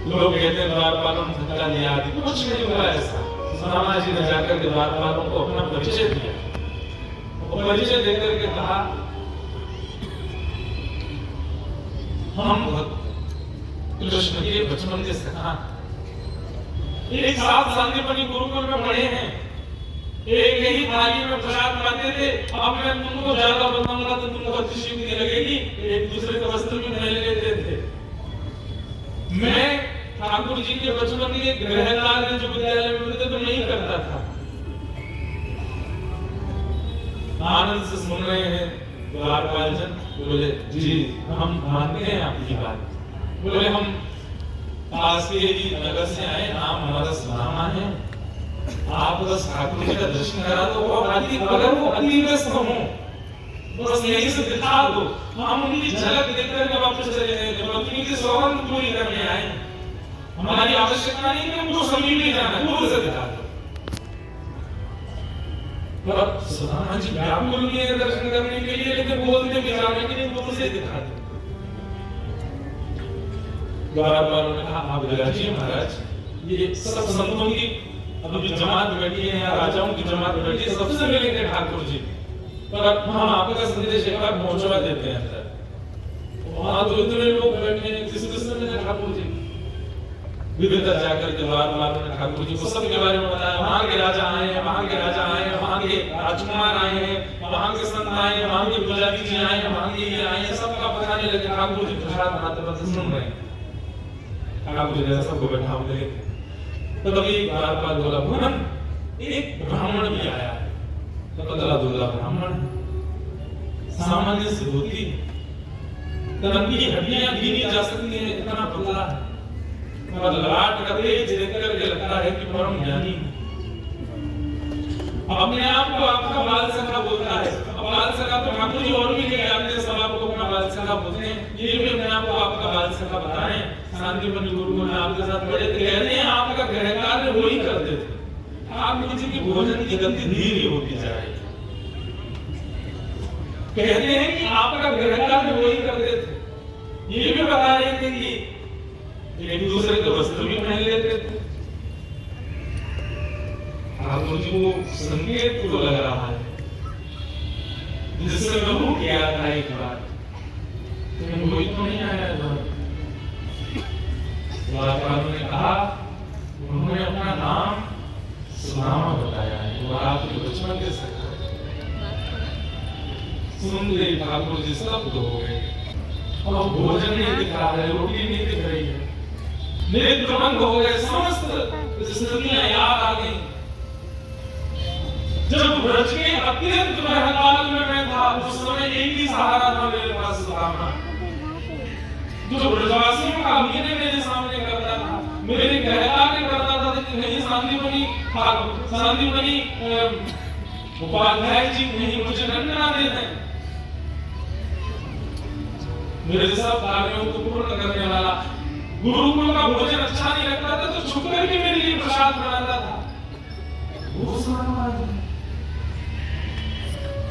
लोग कहते हैं द्वारपालों ने धक्का दिया आदि, कुछ नहीं हुआ ऐसा। सुदामा जी ने जाकर के द्वारपालों को अपना परिचय दिया और परिचय देकर के कहा हम कृष्ण के बचपन के सखा, एक साथ शांतिपनी गुरुकुल में पढ़े हैं, एक ही थाली में प्रसाद खाते थे। अब मैं तुमको ज्यादा बताऊंगा तो तुमको अतिशयोक्ति लगेगी, एक दूसरे का वस्त्र भी नहीं लेते थे। मैं ठाकुर जी के बचपन के गृह कार्य जो विद्यालय में मिलते तो नहीं करता था। आनंद से सुन रहे हैं द्वारपाल जन, बोले जी हम मानते हैं आपकी बात। बोले हम पास के ही नगर से आए, नाम हमारा सुदामा है, आप बस ठाकुर जी का दर्शन करा दो, वो अगर वो अति व्यस्त हो बस यही से दिखा दो, हम उनकी झलक देखकर के वापस चले जाएंगे, पत्नी की सौगंध पूरी करने आए, हमारी आवश्यकता नहीं कि हमको समीप ही जाना, दूर से दिखा दो। पर सुदामा जी व्याकुल भी है दर्शन करने के लिए, लेकिन बोलते भी जाने के लिए दूर से दिखा दो। द्वारपालों ने कहा आप विराजिए महाराज, ये सब संतों की अभी जमात बैठी है या राजाओं की जमात बैठी है, सबसे मिलेंगे ठाकुर जी, पर हम आपका संदेश एक बार पहुंचवा देते हैं अंदर। वहां तो इतने लोग बैठे हैं, किस मिले ठाकुर जी। विभिन्न जाकर के द्वारपालों ने ठाकुर जी को सबके बारे में बताया, वहां के राजा आए हैं, वहां के राजा आए हैं, वहां के राजकुमार आए हैं, वहां के संत आए हैं, वहां के पुजारी जी आए हैं, वहां के ये आए हैं, सबका बताने लगे। ठाकुर जी प्रसाद बनाते बनाते सुन रहे हैं। ठाकुर जी ने सबको बैठा हुए तो तभी द्वारपाल बोला भगवान एक ब्राह्मण भी आया है, पतला दुबला ब्राह्मण, सामान्य से धोती, तन की हड्डियां भी नहीं जा सकती हैं, इतना पतला है, और ललाट का तेज देख करके लगता है कि परम ज्ञानी। अपने आप को आपका बाल सखा बोलता है। बाल सखा तो ठाकुर जी और भी नहीं जानते, सब आपको अपना बाल सखा बोलते हैं, ये भी अपने आप को आपका बाल सखा बताएं। शांतिपनी गुरुकुल में आपके साथ पढ़े थे, कहते हैं आपका गृह कार्य वो ही करते थे, ठाकुर जी की भोजन की गति धीरे होती जा रही, कहते हैं कि आपका गृह कार्य वो ही करते थे, ये भी बता रहे थे कि एक दूसरे के वस्त्र भी पहन लेते थे। ठाकुर जी को संकेत तो लग रहा है, जिससे प्रभु किया था एक बार, लेकिन कोई तो नहीं आया था। द्वारपालों ने कहा उन्होंने अपना नाम सुदामा बताया है और आपके बचपन के सखा। सुनते ही ठाकुर जी स्तब्ध हो गए, और भोजन नहीं दिख रहा है, रोटी नहीं दिख रही है, नेत्र भंग हो गए, समस्त स्थितियां याद आ गई। जब ब्रज के अत्यंत महकाल में मैं था, उस समय एक ही सहारा था मेरे पास, सुदामा, जो ब्रजवासियों का अभिनय मेरे सामने करता था, मेरे गृह कार्य करता था, लेकिन नहीं शांतिपनी उपाध्याय जी नहीं मुझे रंजना देते, मेरे सब कार्यों को पूर्ण करने वाला, गुरुकुल का भोजन अच्छा नहीं लगता था तो छुप करके मेरे लिए प्रसाद बनाता था, वो सुदामा जी।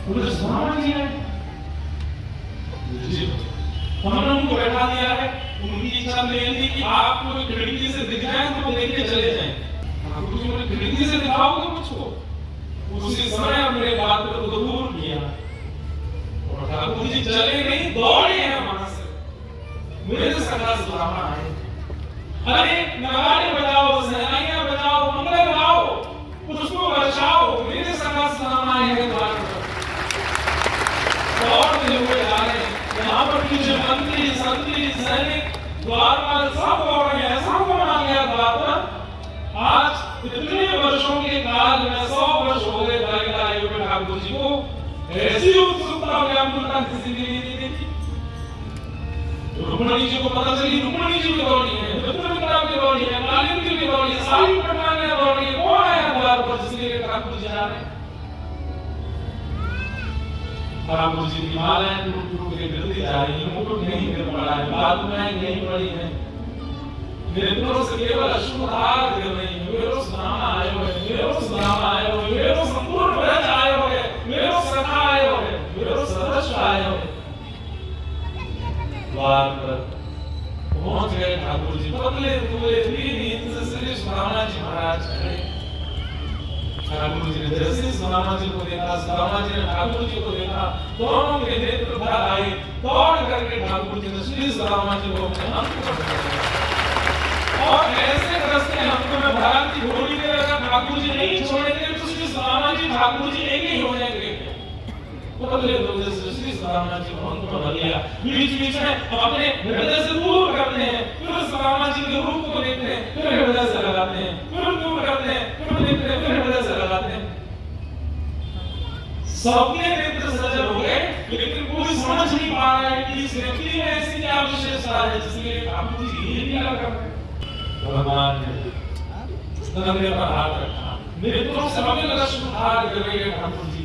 बोले सुदामा जी है, हमने उनको बैठा दिया है, उनकी इच्छा नहीं थी कि आपको खिड़की से दिख जाए तो देख के चले जाएं। ठाकुर जी बोले खिड़की से दिखाओगे मुझको? उसी समय हमने बात को दूर किया और ठाकुर जी चले नहीं, दौड़े हैं वहां से, मेरे सखा सुदामा आए। अरे नगाड़े बजाओ, सहनाइयां बजाओ, मंगल गाओ, पुष्पों बरसाओ, मेरे सखा सुदामा आए हैं द्वार पर। दौड़ते हुए आ रहे हैं, यहाँ पर कुछ मंत्री, संतरी, सैनिक, द्वारपाल सब दौड़ रहे हैं, सब बना गया द्वार पर। आज इतने वर्षों के काल में 100 वर्ष हो गए बालिका आयु में ठाकुर जी को ऐसी उत्सुकता व्याकुलता किसी ने नहीं देखी। रुक्मणी जी को पता चली, रुक्मणी जी की दौड़ी है, मित्रविद्या की दौड़ी है, कालिंदी की दौड़ी है, सारी पटवानियां दौड़ी है, कौन आया द्वार पर जिसके लिए ठाकुर जी जा रहे हैं? ठाकुर जी की मालाएं टूट टूट के गिरती जा रही है, मुकुट नहीं गिर पड़ा है, बाजुएं नहीं पड़ी है, नेत्रों से केवल अश्रुधार गिर रही है। मेरो सुदामा आए हुए, मेरो सुदामा आए हुए, मेरो संपूर्ण ब्रज आए हुए, मेरो सखा आए हुए, मेरो सदस्य आए हुए। द्वार पर पहुंच गए ठाकुर जी, पतले दुबले नींद से श्री सुदामा जी महाराज खड़े। ठाकुर जी ने जैसे सुदामा जी को देखा, सुदामा जी ने ठाकुर जी को देखा, दोनों के नेत्र भर आए। दौड़ करके ठाकुर जी ने श्री सुदामा जी को अपने अंक पर बिठाया और ऐसे रस्ते अंक में भरा कि घोड़ी के अगर ठाकुर जी नहीं छोड़ेंगे तो श्री सुदामा जी ठाकुर जी एक ही हो जाएंगे। पतले दुबले से श्री सुदामा जी को अंक पर भर लिया। बीच बीच में अपने हृदय से दूर करते हैं, फिर सुदामा जी के रूप को देखते हैं, फिर हृदय से लगाते हैं, फिर दूर करते हैं, फिर देखते हैं, फिर हृदय से लगाते हैं। सबके नेत्र सजल हो गए, लेकिन कोई समझ नहीं पा रहा है कि इस व्यक्ति में ऐसी क्या विशेषता है जिसके लिए ठाकुर जी ये लीला कर रहे हैं। भगवान ने स्तन पर हाथ रखा, नेत्रों से अमित अश्रुधार गिर रहे हैं ठाकुर जी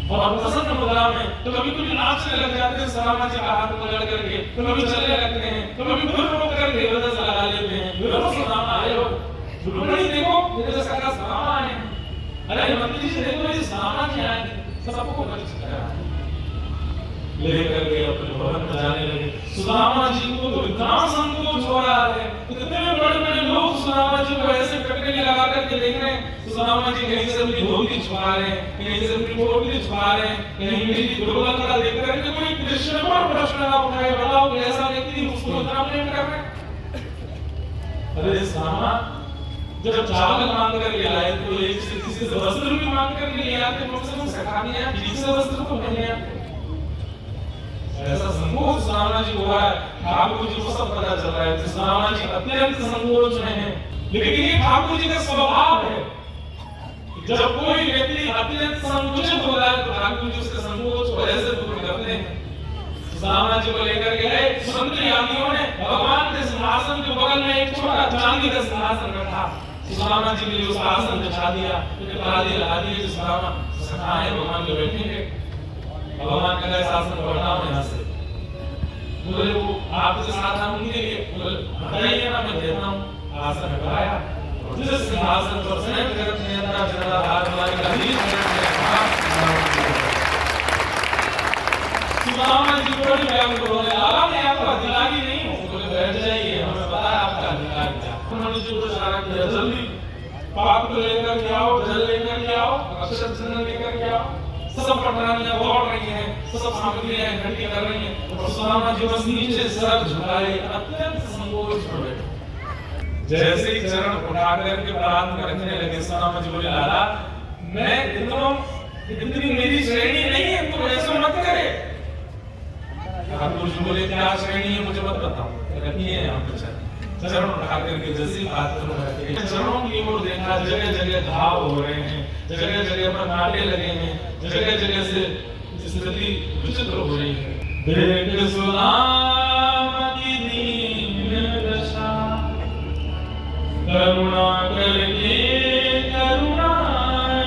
और प्रसन्न मुद्रा में कभी कभी नाचने लग जाते हैं सुदामा जी का हाथ पकड़ करके, कभी चलने लगते हैं, कभी फिर रोक करके हृदय से लगा लेते हैं। फिर सुदामा आए हो, रुक्मिणी देखो मेरे जैसा का सुदामा आए, अरे मंत्री जी देखो ये सुदामा जी आए, सबको परिचित है। लेकर के अपने भवन में जाने लगे। सुदामा जी को तो इतना संकोच हो रहा है, इतने बड़े बड़े लोग सुदामा जी को ऐसे कटकली लगा करके देख रहे हैं। सुदामा जी कहीं से अपनी धोती छुपा रहे हैं, कहीं से अपनी पोटली छुपा रहे हैं, कहीं मेरी दुर्गंधता देख करके कोई कृष्ण पर प्रश्न ना उठाए, बताओ ऐसा व्यक्ति उसको इतना प्रेम कर रहे हैं। अरे सुदामा जब चावल मांग कर ले आए तो एक से किसी से वस्त्र भी मांग कर ले आते, मुझसे तुम सखा दिया, बीच से वस्त्र तो पहने आते। ऐसा संकोच सुदामा जी को हुआ है। ठाकुर जी को सब पता चल रहा है कि सुदामा जी अत्यंत संकोच में हैं, लेकिन ये ठाकुर जी का स्वभाव है। जब कोई व्यक्ति अत्यंत संकुचित होता है तो ठाकुर जी उसके संकोच को ऐसे दूर करते हैं। सुदामा जी को लेकर के गए, मंत्री आदियों ने भगवान के सिंहासन के बगल में एक छोटा चांदी का सिंहासन रखा। सुदामा जी के लिए उस आसन बिछा दिया, परादी लगा दी, सुदामा सखाए भगवान के बैठेंगे। भगवान का शासन पढ़ना हो यहाँ से, बोले वो आपके साथ हम उनके लिए बताइए ना, मैं देता हूँ। आसन लगाया, जिस सिंहासन पर स्वयं जगत नियंता जगदाधार हमारे गंभीर सुदामा जी बड़ी व्याकुल बोले, लाला मैं आपका अधिकारी नहीं हूँ। बोले बैठ जाइए, हमें पता है आपका अधिकार क्या। उन्होंने जो इशारा किया, जल्दी पाप को लेकर के आओ, जल लेकर के आओ, अक्षत चंदन लेकर के आओ। सब पटरानियां दौड़ रही हैं, सब सामग्रियां इकट्ठी कर रही हैं और सुदामा जी बस नीचे सर झुकाए अत्यंत संकोच में बैठे। जैसे ही चरण उठा करके प्राण में रखने लगे, सुदामा जी बोले, लाला मैं इतनी मेरी श्रेणी नहीं है, तुम ऐसा मत करे। ठाकुर जी बोले, क्या श्रेणी है मुझे मत बताओ, रखिए यहाँ पे चरण उठा करके जैसे बात करो, चरणों की ओर देखा, जगह जगह घाव हो रहे हैं, जगह जगह पर कांटे लगे हैं, जगह जगह से स्थिति विचित्र हो रही है। देख सुदामा की दीन दशा, करुणा करके करुणा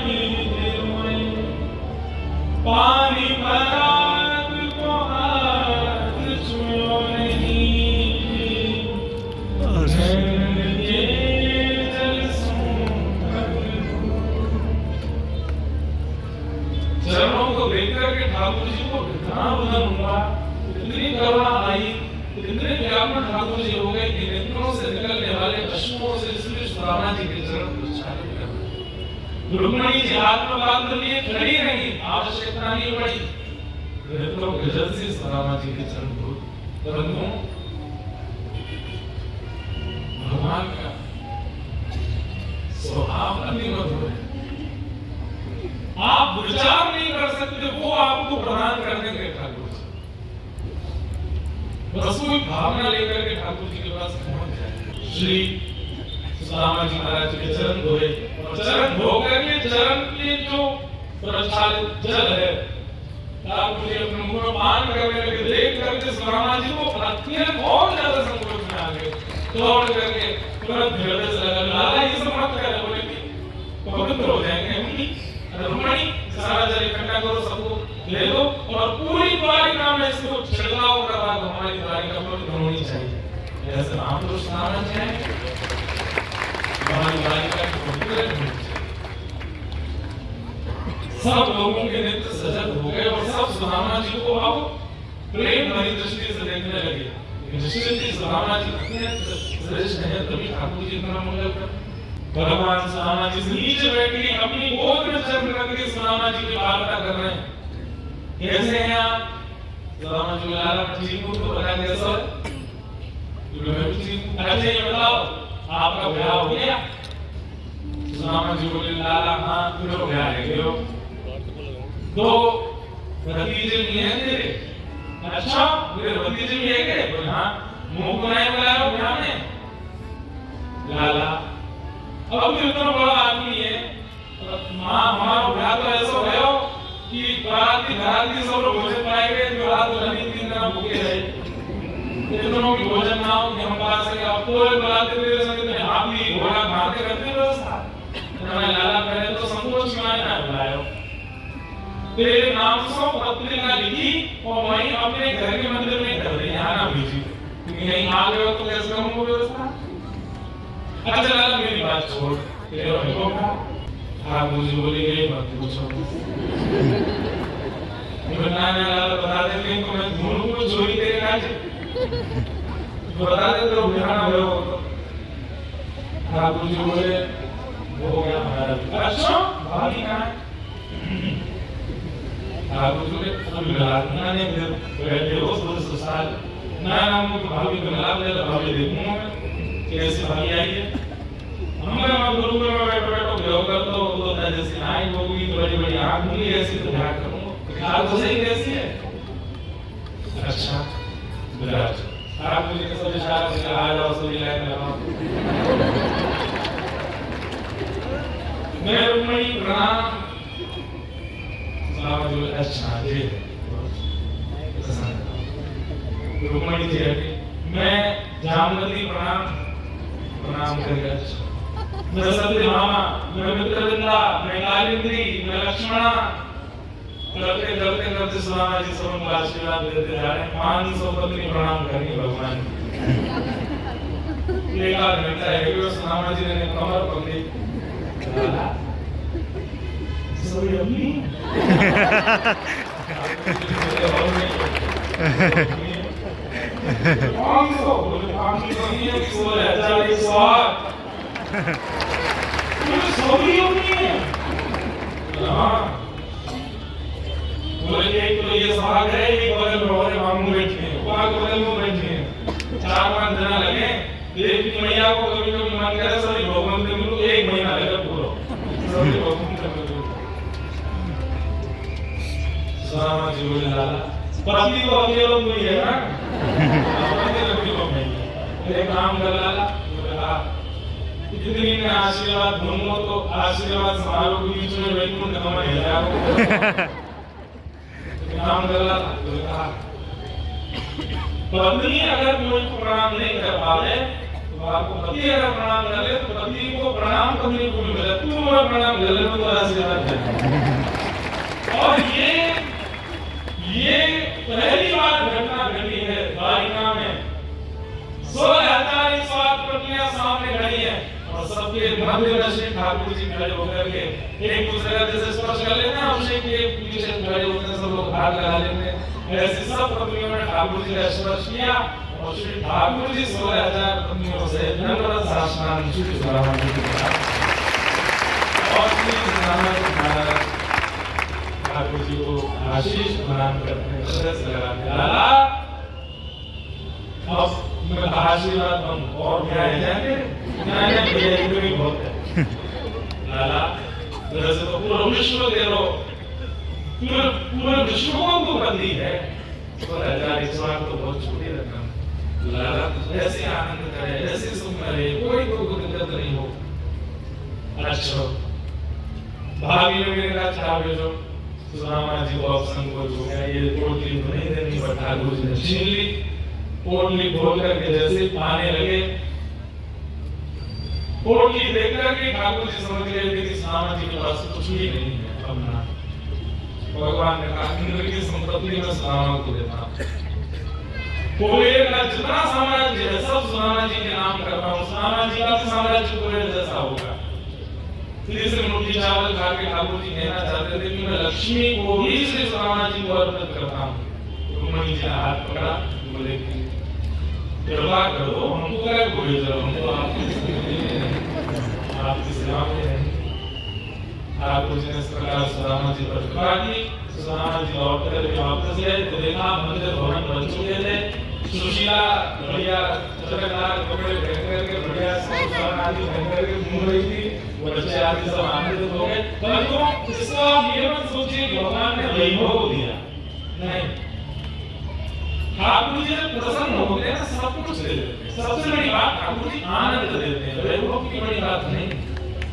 निधि में, पानी भरा को हाथ छुओ नहीं, चरणों को देखकर के ठाकुर जी को इतना उदन हुआ, इतनी करुणा आई, इतने व्याकुल ठाकुर जी हो गए कि नेत्रों से निकलने वाले अश्रुओं से इसलिए सुदामा जी के चरण प्रक्षालित कर। रुक्मिणी जी हाथ में बांध लिए खड़ी रही, आवश्यकता नहीं पड़ी नेत्रों के जल से सुदामा जी के चरण धो। परंतु भगवान का स्वभाव अति मधुर है, आप विचार नहीं कर सकते, वो आपको प्रदान कर देंगे ठाकुर जी। बस कोई भावना लेकर के ठाकुर जी के पास पहुंच जाए। श्री सुदामा जी महाराज के चरण धोए और चरण धो करके चरण के जो प्रक्षालित जल है ठाकुर जी अपने मुंह में पान करने लगे। देख करके सुदामा जी को अत्यंत और ज्यादा संकोच में आ गए, दौड़ करके तुरंत हृदय से लगा, लाला ये सब मत करे, बोले पवित्र हो जाएंगे हम। रुक्मिणी सारा जल इकट्ठा करो, सबको ले लो और पूरी द्वारिका में इसको छिड़काव करवा दो, हमारी द्वारिका पवित्र होनी चाहिए। ऐसे महापुरुष स्नान चाहिए, हमारी द्वारिका पवित्र होनी चाहिए। सब लोगों के नेत्र सजग हो गए और सब सुदामा जी को अब प्रेम भरी दृष्टि से देखने लगे। निश्चित सुदामा जी श्रेष्ठ है, तभी ठाकुर जी इतना मंगल कर। भगवान सुदामा जी नीचे बैठ के अपनी गोद में चरण रख के सुदामा जी की वार्ता कर रहे हैं। कैसे हैं आप? सुदामा जी लाला जी को तो बता कैसे हो? अच्छा ये बताओ आपका ब्याह हो गया? सुदामा जी बोले लाला हाँ मेरा ब्याह है क्यों? दो भतीजे भी हैं तेरे? अच्छा मेरे भतीजे भी है क्या? बोले हाँ। मुंह को नहीं बुलाया ब्याह में? लाला अब तो इतना बड़ा आदमी है, माँ हमारा ब्याह तो ऐसा हो गया कि बाराती सब लोग भोजन पाएंगे, जो रात को नहीं 3 दिन भूखे रहे, इतनों की भोजन ना हो कि हम पा सके। अब तो बुलाते तेरे संग में आप भी घोड़ा मारते करते व्यवस्था। मैं लाला पहले तो संकोच में ना बुलाया, तेरे नाम से पत्रिका लिखी और वहीं अपने घर के मंदिर में कर दी, यहाँ ना भेजी, क्योंकि यहीं आ गए हो तो कैसे करूँगा व्यवस्था। अच्छा लाला मेरी बात छोड़, तेरे को ठाकुर जी बोले यही मत पूछो। ना लाला बता देते हैं तो मैं ढूंढूं को चोरी तेरे काज बता देते हो बिहार हो। ठाकुर जी बोले हो गया हमारा। अच्छा भाभी कहाँ है? ठाकुर जी बोले अभी मिलाना ने फिर बैठे हो ससुराल ना मुझे भाभी को मिला दे, भाभी देखूंगा मैं कैसे भाभी आई है। हमारे मां गुरु में बैठो बैठो योग कर तो जैसे नाई होगी तो बड़ी बड़ी आंख होगी ऐसी तो ध्यान करूंगा ख्याल तो सही कैसी है। अच्छा विराज आप मुझे सब इशारा से आ जाओ सभी लाइन लगाओ। मैं रुक्मणी प्रणाम। सुदामा जी अच्छा जी रुक्मणी जी मैं जामवती प्रणाम करेगा। मैं सत्य भामा, मैं मित्रविंदा, मैं कालिंदी, मैं लक्ष्मणा करते करते करते सुदामा जी सबको आशीर्वाद देते जा रहे हैं। 500 पत्नी प्रणाम करेंगे भगवान। एक आध घंटा है कि सुदामा जी ने कमर पकड़ी सभी अपनी एक तो ये सभाग है, एक बगल में और मामू बैठे हैं, वहां के बगल में बैठे हैं। 4-5 दिन लगे देवी की मैया को कभी कभी मन करे सभी भगवान के मिलो 1 महीना लगा पूरा सभी भगवान के मिलो। सुदामा जी बोले लाला पति तो अकेला कोई है ना, पति अकेला नहीं है। एक काम कर लाला जिंदगी में आशीर्वाद ढूंढो तो आशीर्वाद समारोह के बीच में वैकुंठ धाम में जाओ। काम कर लाला पत्नी अगर कोई प्रणाम नहीं कर पाए तो आपको पति अगर प्रणाम कर ले तो पति को प्रणाम करने को मिले, तू मैं प्रणाम कर ले तो आशीर्वाद दे। और ये पहली बार घटना घटी है द्वारिका में। 16,000 पत्नियां सामने खड़ी हैं और सबके मध्य में श्री ठाकुर जी खड़े होकर के एक दूसरे का जैसे स्पर्श कर लेते हैं, अभिषेक के पीछे खड़े होते हैं, सब लोग हाथ लगा लेते हैं। ऐसे सब पत्नियों ने ठाकुर जी का स्पर्श किया और श्री ठाकुर जी 16,000 पत्नियों से नम्रता साष्टांग श्री सुदामा जी को और श्री सुदामा जी महाराज ठाकुर जी को आशीष प्रदान करते हैं। लाला अब मैं आशीर्वाद और क्या है जाने नहीं बहुत है लाला वैसे तो पूरा विश्व दे लो, पूरे विश्व को तो बंदी है तो हजार इस बार तो बहुत छोटी रकम। लाला ऐसे आनंद करे, ऐसे सुख करे, कोई तो दिक्कत नहीं हो। अच्छा भाभी ने मेरे का चाह भेजो। सुदामा जी को अब संकोच हो गया, ये पोटली तो नहीं देनी, पर ठाकुर जी ने छीन ली। पोटली खोल करके जैसे पाने लगे, पोटली देख करके ठाकुर जी समझ गए कि सुदामा जी के पास कुछ भी नहीं है अपना। भगवान ने कहा इंद्र की संपत्ति में सुदामा को देता हूं, पूरे का जितना साम्राज्य है सब सुदामा जी के नाम करता हूँ। सुदामा जी का साम्राज्य पूरे जैसा होगा। तीसरी मुट्ठी चावल खा के ठाकुर जी कहना चाहते थे कि मैं लक्ष्मी को ही श्री सुदामा जी को अर्पित करता हूँ। रुक्मणी जी ने हाथ पकड़ा, बोले कृपा करो, हमको क्या बोले जब हमको आपकी सेवा में रहेंगे। ठाकुर जी ने इस प्रकार सुदामा जी पर कृपा की। सुदामा जी लौट कर वापस गए तो देखा मंदिर भवन बन चुके थे। सुशीला बढ़िया चटकदार कपड़े पहन करके बढ़िया सौंदर्य आदि पहन करके घूम रही थी। बच्चे आदि सब आनंदित हो गए। परंतु इसको आप ये मत सोचिए कि भगवान ने वैभव दिया, नहीं। ठाकुर जी जब प्रसन्न होते हैं सब कुछ दे देते हैं। सबसे बड़ी बात ठाकुर जी आनंद देते हैं, वैभव की बड़ी बात नहीं।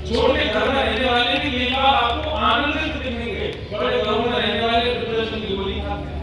छोटे घर में रहने वाले भी कई बार आपको आनंदित दिखेंगे, बड़े घरों में रहने वाले डिप्रेशन की गोली खाते हैं।